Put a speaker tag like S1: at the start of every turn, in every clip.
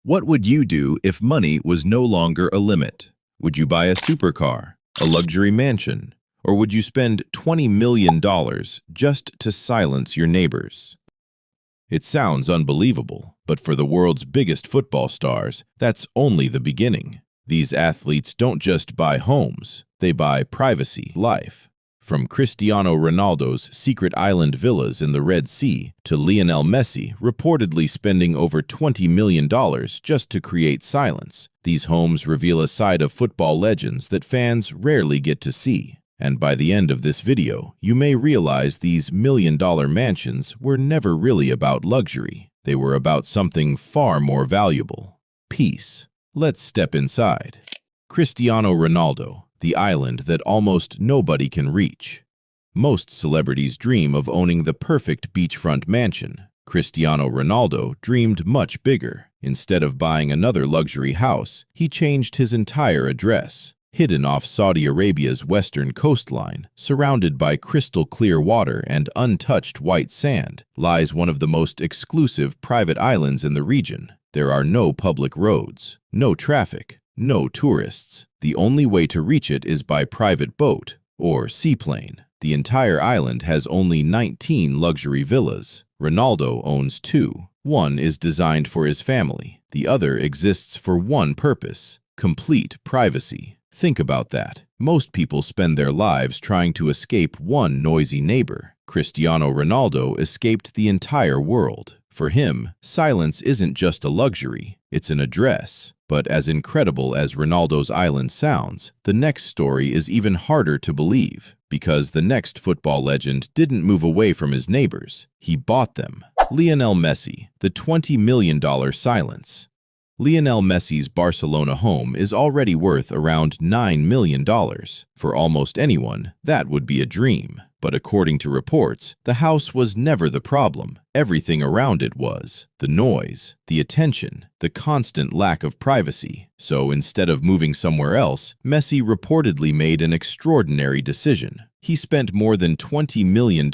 S1: What would you do if money was no longer a limit? Would you buy a supercar, a luxury mansion, or would you spend $20 million just to silence your neighbors? It sounds unbelievable, but for the world's biggest football stars, that's only the beginning. These athletes don't just buy homes, they buy privacy, life. From Cristiano Ronaldo's secret island villas in the Red Sea to Lionel Messi reportedly spending over $20 million just to create silence, these homes reveal a side of football legends that fans rarely get to see. And by the end of this video, you may realize these million-dollar mansions were never really about luxury. They were about something far more valuable: peace. Let's step inside. Cristiano Ronaldo, the island that almost nobody can reach. Most celebrities dream of owning the perfect beachfront mansion. Cristiano Ronaldo dreamed much bigger. Instead of buying another luxury house, he changed his entire address. Hidden off Saudi Arabia's western coastline, surrounded by crystal-clear water and untouched white sand, lies one of the most exclusive private islands in the region. There are no public roads, no traffic, no tourists. The only way to reach it is by private boat or seaplane. The entire island has only 19 luxury villas. Ronaldo owns 2. One is designed for his family. The other exists for one purpose: complete privacy. Think about that. Most people spend their lives trying to escape one noisy neighbor. Cristiano Ronaldo escaped the entire world. For him, silence isn't just a luxury, it's an address. But as incredible as Ronaldo's island sounds, the next story is even harder to believe, because the next football legend didn't move away from his neighbors. He bought them. Lionel Messi, the $20 million silence. Lionel Messi's Barcelona home is already worth around $9 million. For almost anyone, that would be a dream. But according to reports, the house was never the problem. Everything around it was: the noise, the attention, the constant lack of privacy. So instead of moving somewhere else, Messi reportedly made an extraordinary decision. He spent more than $20 million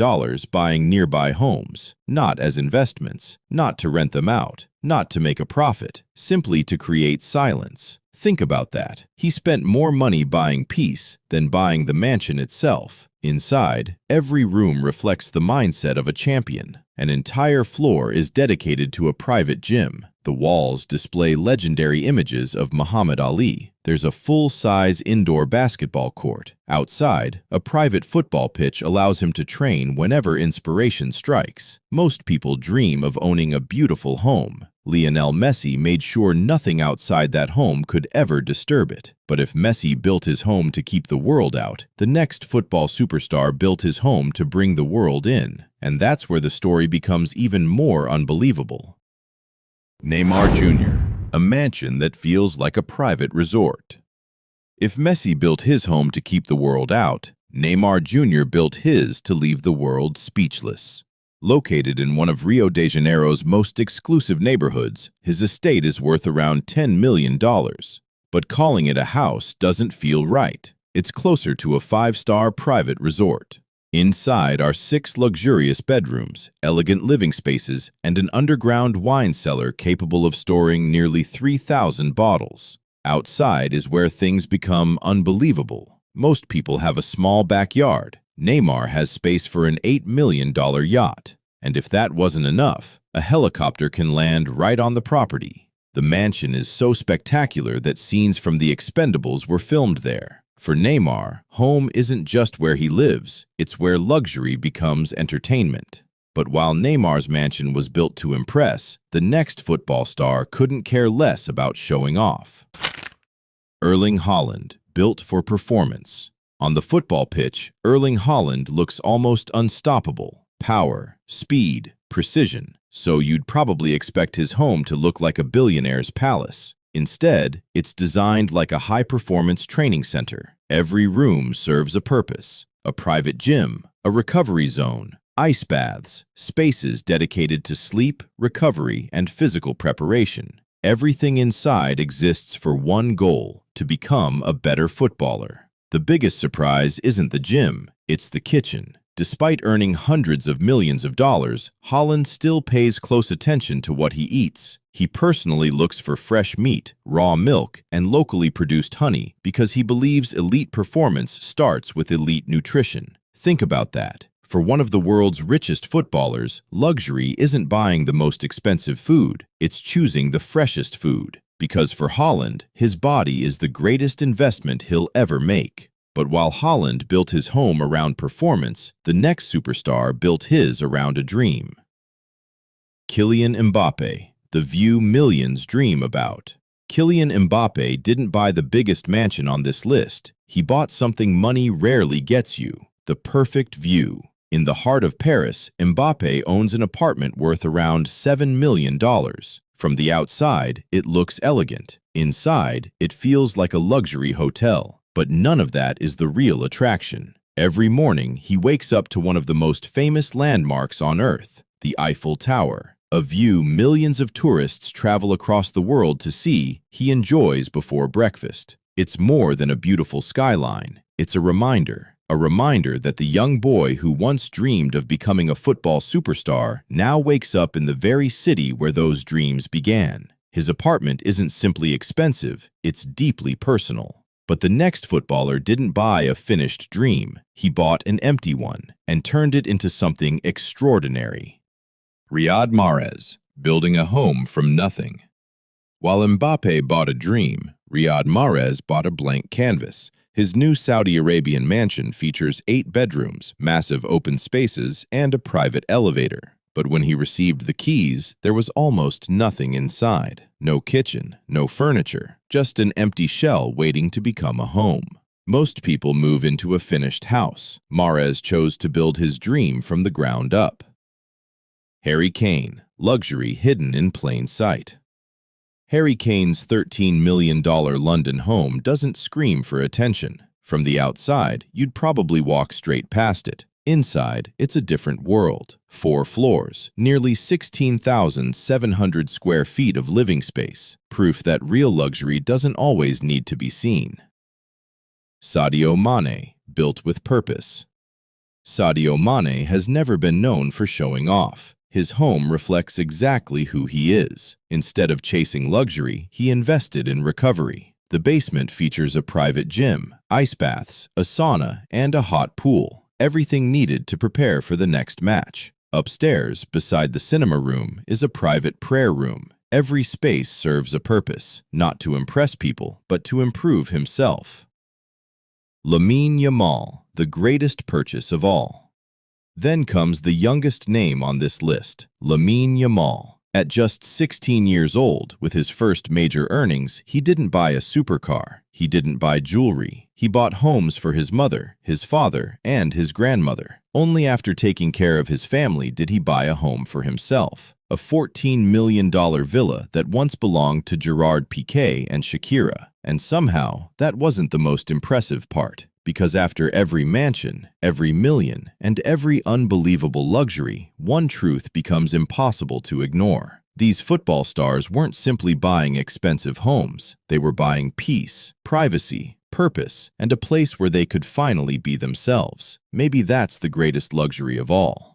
S1: buying nearby homes, not as investments, not to rent them out, not to make a profit, simply to create silence. Think about that. He spent more money buying peace than buying the mansion itself. Inside, every room reflects the mindset of a champion. An entire floor is dedicated to a private gym. The walls display legendary images of Muhammad Ali. There's a full-size indoor basketball court. Outside, a private football pitch allows him to train whenever inspiration strikes. Most people dream of owning a beautiful home. Lionel Messi made sure nothing outside that home could ever disturb it. But if Messi built his home to keep the world out, the next football superstar built his home to bring the world in. And that's where the story becomes even more unbelievable. Neymar Jr., a mansion that feels like a private resort. If Messi built his home to keep the world out, Neymar Jr. built his to leave the world speechless. Located in one of Rio de Janeiro's most exclusive neighborhoods, his estate is worth around $10 million. But calling it a house doesn't feel right. It's closer to a 5-star private resort. Inside are 6 luxurious bedrooms, elegant living spaces, and an underground wine cellar capable of storing nearly 3,000 bottles. Outside is where things become unbelievable. Most people have a small backyard. Neymar has space for an $8 million yacht. And if that wasn't enough, a helicopter can land right on the property. The mansion is so spectacular that scenes from The Expendables were filmed there. For Neymar, home isn't just where he lives, it's where luxury becomes entertainment. But while Neymar's mansion was built to impress, the next football star couldn't care less about showing off. Erling Haaland, built for performance. On the football pitch, Erling Haaland looks almost unstoppable. Power, speed, precision. So you'd probably expect his home to look like a billionaire's palace. Instead, it's designed like a high-performance training center. Every room serves a purpose: a private gym, a recovery zone, ice baths, spaces dedicated to sleep, recovery, and physical preparation. Everything inside exists for one goal: to become a better footballer. The biggest surprise isn't the gym, it's the kitchen. Despite earning hundreds of millions of dollars, Haaland still pays close attention to what he eats. He personally looks for fresh meat, raw milk, and locally produced honey because he believes elite performance starts with elite nutrition. Think about that. For one of the world's richest footballers, luxury isn't buying the most expensive food, it's choosing the freshest food. Because for Haaland, his body is the greatest investment he'll ever make. But while Haaland built his home around performance, the next superstar built his around a dream. Kylian Mbappé, the view millions dream about. Kylian Mbappé didn't buy the biggest mansion on this list. He bought something money rarely gets you, the perfect view. In the heart of Paris, Mbappé owns an apartment worth around $7 million. From the outside, it looks elegant. Inside, it feels like a luxury hotel. But none of that is the real attraction. Every morning, he wakes up to one of the most famous landmarks on Earth, the Eiffel Tower. A view millions of tourists travel across the world to see, he enjoys before breakfast. It's more than a beautiful skyline. It's a reminder that the young boy who once dreamed of becoming a football superstar now wakes up in the very city where those dreams began. His apartment isn't simply expensive, it's deeply personal. But the next footballer didn't buy a finished dream. He bought an empty one and turned it into something extraordinary. Riyad Mahrez, building a home from nothing. While Mbappé bought a dream, Riyad Mahrez bought a blank canvas. His new Saudi Arabian mansion features 8 bedrooms, massive open spaces, and a private elevator. But when he received the keys, there was almost nothing inside. No kitchen, no furniture, just an empty shell waiting to become a home. Most people move into a finished house. Mahrez chose to build his dream from the ground up. Harry Kane, luxury hidden in plain sight. Harry Kane's $13 million London home doesn't scream for attention. From the outside, you'd probably walk straight past it. Inside, it's a different world. 4 floors, nearly 16,700 square feet of living space, proof that real luxury doesn't always need to be seen. Sadio Mane, built with purpose. Sadio Mane has never been known for showing off. His home reflects exactly who he is. Instead of chasing luxury, he invested in recovery. The basement features a private gym, ice baths, a sauna, and a hot pool. Everything needed to prepare for the next match. Upstairs, beside the cinema room, is a private prayer room. Every space serves a purpose, not to impress people, but to improve himself. Lamine Yamal, the greatest purchase of all. Then comes the youngest name on this list, Lamine Yamal. At just 16 years old, with his first major earnings, he didn't buy a supercar. He didn't buy jewelry. He bought homes for his mother, his father, and his grandmother. Only after taking care of his family did he buy a home for himself. A $14 million villa that once belonged to Gerard Piqué and Shakira. And somehow, that wasn't the most impressive part. Because after every mansion, every million, and every unbelievable luxury, one truth becomes impossible to ignore. These football stars weren't simply buying expensive homes. They were buying peace, privacy, purpose, and a place where they could finally be themselves. Maybe that's the greatest luxury of all.